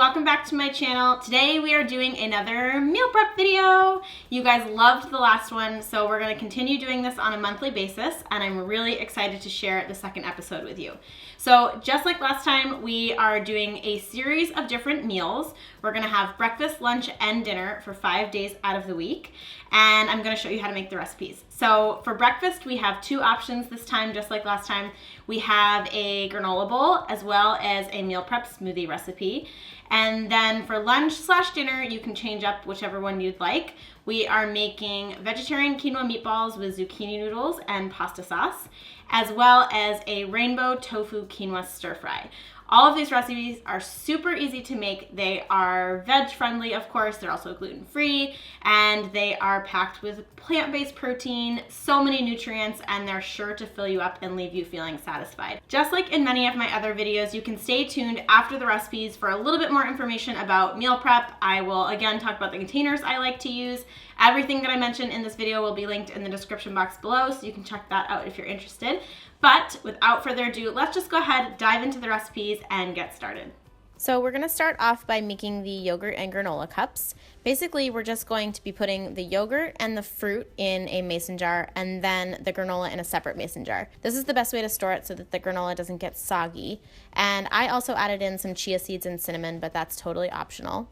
welcome back to my channel. Today we are doing another meal prep video. You guys loved the last one, so we're gonna continue doing this on a monthly basis, and I'm really excited to share the second episode with you. So just like last time, we are doing a series of different meals. We're gonna have breakfast, lunch, and dinner for 5 days out of the week, and I'm gonna show you how to make the recipes. So for breakfast, we have two options this time, just like last time. We have a granola bowl as well as a meal prep smoothie recipe. And then for lunch/dinner, you can change up whichever one you'd like. We are making vegetarian quinoa meatballs with zucchini noodles and pasta sauce, as well as a rainbow tofu quinoa stir fry. All of these recipes are super easy to make. They are veg friendly, of course. They're also gluten free, and they are packed with plant-based protein, so many nutrients, and they're sure to fill you up and leave you feeling satisfied. Just like in many of my other videos, you can stay tuned after the recipes for a little bit more information about meal prep. I will again talk about the containers I like to use. Everything that I mentioned in this video will be linked in the description box below, so you can check that out if you're interested. But without further ado, let's just go ahead, dive into the recipes, and get started. So we're gonna start off by making the yogurt and granola cups. Basically, we're just going to be putting the yogurt and the fruit in a mason jar and then the granola in a separate mason jar. This is the best way to store it so that the granola doesn't get soggy. And I also added in some chia seeds and cinnamon, but that's totally optional.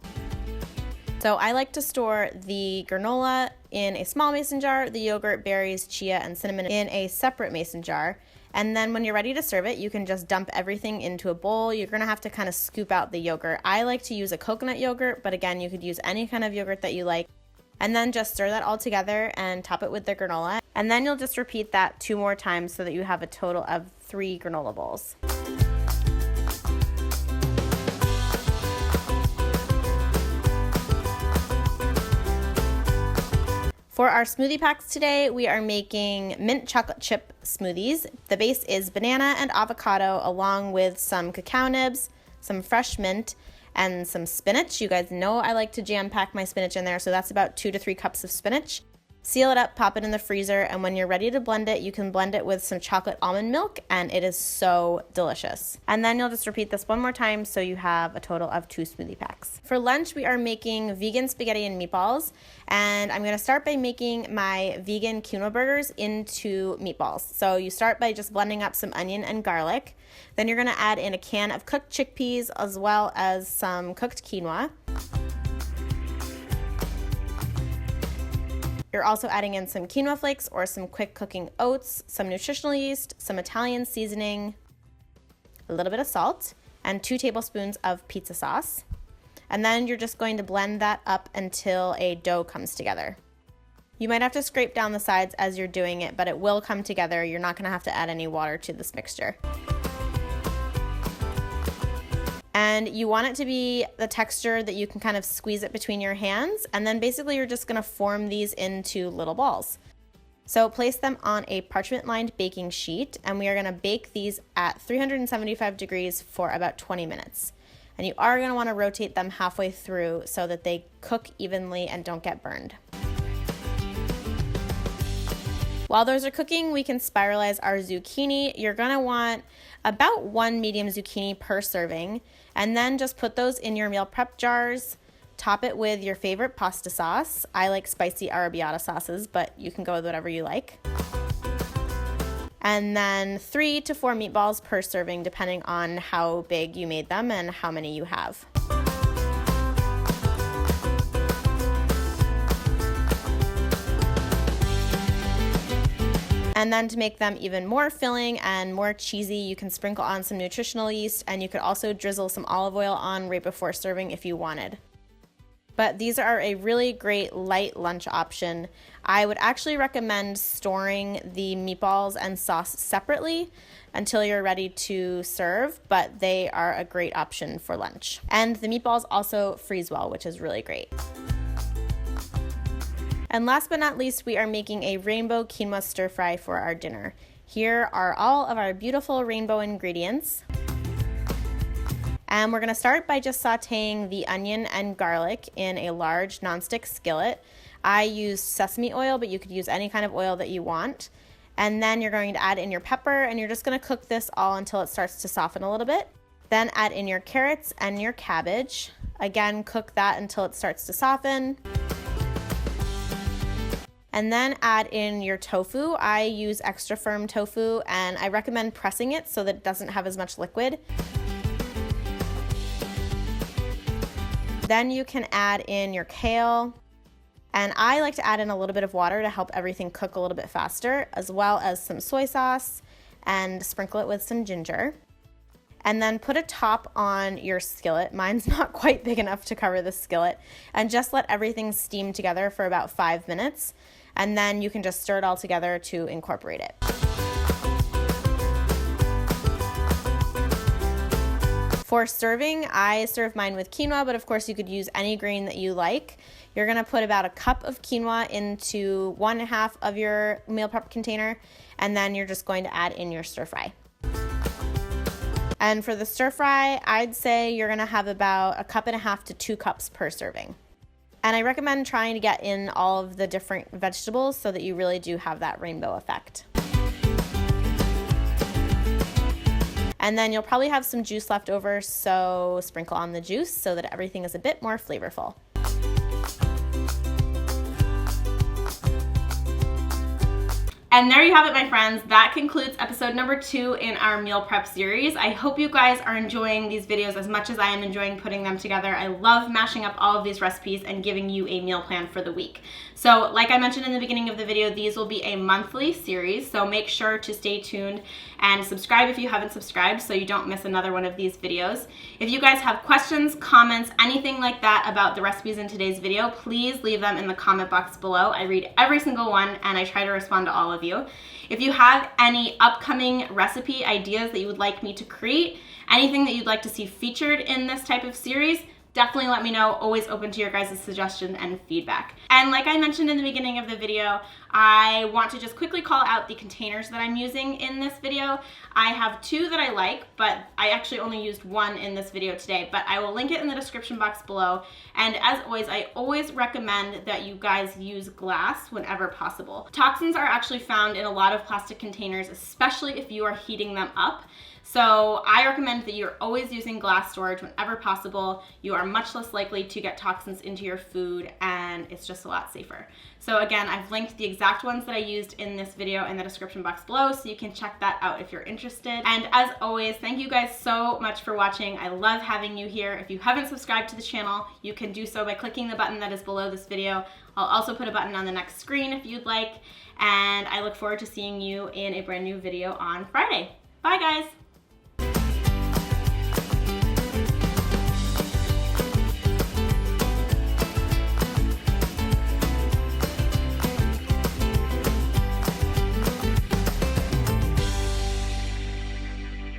So I like to store the granola in a small mason jar, the yogurt, berries, chia, and cinnamon in a separate mason jar. And then when you're ready to serve it, you can just dump everything into a bowl. You're gonna have to kind of scoop out the yogurt. I like to use a coconut yogurt, but again, you could use any kind of yogurt that you like. And then just stir that all together and top it with the granola. And then you'll just repeat that 2 more times so that you have a total of 3 granola bowls. For our smoothie packs today, we are making mint chocolate chip smoothies. The base is banana and avocado along with some cacao nibs, some fresh mint, and some spinach. You guys know I like to jam pack my spinach in there, so that's about 2 to 3 cups of spinach. Seal it up, pop it in the freezer, and when you're ready to blend it, you can blend it with some chocolate almond milk, and it is so delicious. And then you'll just repeat this 1 more time so you have a total of 2 smoothie packs. For lunch, we are making vegan spaghetti and meatballs, and I'm gonna start by making my vegan quinoa burgers into meatballs. So you start by just blending up some onion and garlic. Then you're gonna add in a can of cooked chickpeas as well as some cooked quinoa. You're also adding in some quinoa flakes or some quick cooking oats, some nutritional yeast, some Italian seasoning, a little bit of salt, and 2 tablespoons of pizza sauce. And then you're just going to blend that up until a dough comes together. You might have to scrape down the sides as you're doing it, but it will come together. You're not gonna have to add any water to this mixture. And you want it to be the texture that you can kind of squeeze it between your hands, and then basically you're just gonna form these into little balls. So place them on a parchment-lined baking sheet, and we are gonna bake these at 375 degrees for about 20 minutes. And you are gonna wanna rotate them halfway through so that they cook evenly and don't get burned. While those are cooking, we can spiralize our zucchini. You're gonna want about 1 medium zucchini per serving, and then just put those in your meal prep jars. Top it with your favorite pasta sauce. I like spicy arrabbiata sauces, but you can go with whatever you like. And then 3 to 4 meatballs per serving, depending on how big you made them and how many you have. And then to make them even more filling and more cheesy, you can sprinkle on some nutritional yeast, and you could also drizzle some olive oil on right before serving if you wanted. But these are a really great light lunch option. I would actually recommend storing the meatballs and sauce separately until you're ready to serve, but they are a great option for lunch. And the meatballs also freeze well, which is really great. And last but not least, we are making a rainbow quinoa stir fry for our dinner. Here are all of our beautiful rainbow ingredients. And we're gonna start by just sauteing the onion and garlic in a large nonstick skillet. I used sesame oil, but you could use any kind of oil that you want. And then you're going to add in your pepper, and you're just gonna cook this all until it starts to soften a little bit. Then add in your carrots and your cabbage. Again, cook that until it starts to soften. And then add in your tofu. I use extra firm tofu and I recommend pressing it so that it doesn't have as much liquid. Then you can add in your kale. And I like to add in a little bit of water to help everything cook a little bit faster, as well as some soy sauce, and sprinkle it with some ginger. And then put a top on your skillet. Mine's not quite big enough to cover the skillet. And just let everything steam together for about 5 minutes. And then you can just stir it all together to incorporate it. For serving, I serve mine with quinoa, but of course you could use any grain that you like. You're gonna put about a cup of quinoa into 1/2 of your meal prep container, and then you're just going to add in your stir fry. And for the stir fry, I'd say you're gonna have about 1.5 cups to 2 cups per serving. And I recommend trying to get in all of the different vegetables so that you really do have that rainbow effect. And then you'll probably have some juice left over, so sprinkle on the juice so that everything is a bit more flavorful. And there you have it, my friends. That concludes episode number 2 in our meal prep series. I hope you guys are enjoying these videos as much as I am enjoying putting them together. I love mashing up all of these recipes and giving you a meal plan for the week. So like I mentioned in the beginning of the video, these will be a monthly series, so make sure to stay tuned and subscribe if you haven't subscribed so you don't miss another one of these videos. If you guys have questions, comments, anything like that about the recipes in today's video, please leave them in the comment box below. I read every single one and I try to respond to all of you. If you have any upcoming recipe ideas that you would like me to create, anything that you'd like to see featured in this type of series, definitely let me know. Always open to your guys' suggestions and feedback. And like I mentioned in the beginning of the video, I want to just quickly call out the containers that I'm using in this video. I have 2 that I like, but I actually only used 1 in this video today, but I will link it in the description box below. And as always, I always recommend that you guys use glass whenever possible. Toxins are actually found in a lot of plastic containers, especially if you are heating them up. So I recommend that you're always using glass storage whenever possible. You are much less likely to get toxins into your food and it's just a lot safer. So again, I've linked the exact ones that I used in this video in the description box below so you can check that out if you're interested. And as always, thank you guys so much for watching. I love having you here. If you haven't subscribed to the channel, you can do so by clicking the button that is below this video. I'll also put a button on the next screen if you'd like. And I look forward to seeing you in a brand new video on Friday. Bye guys.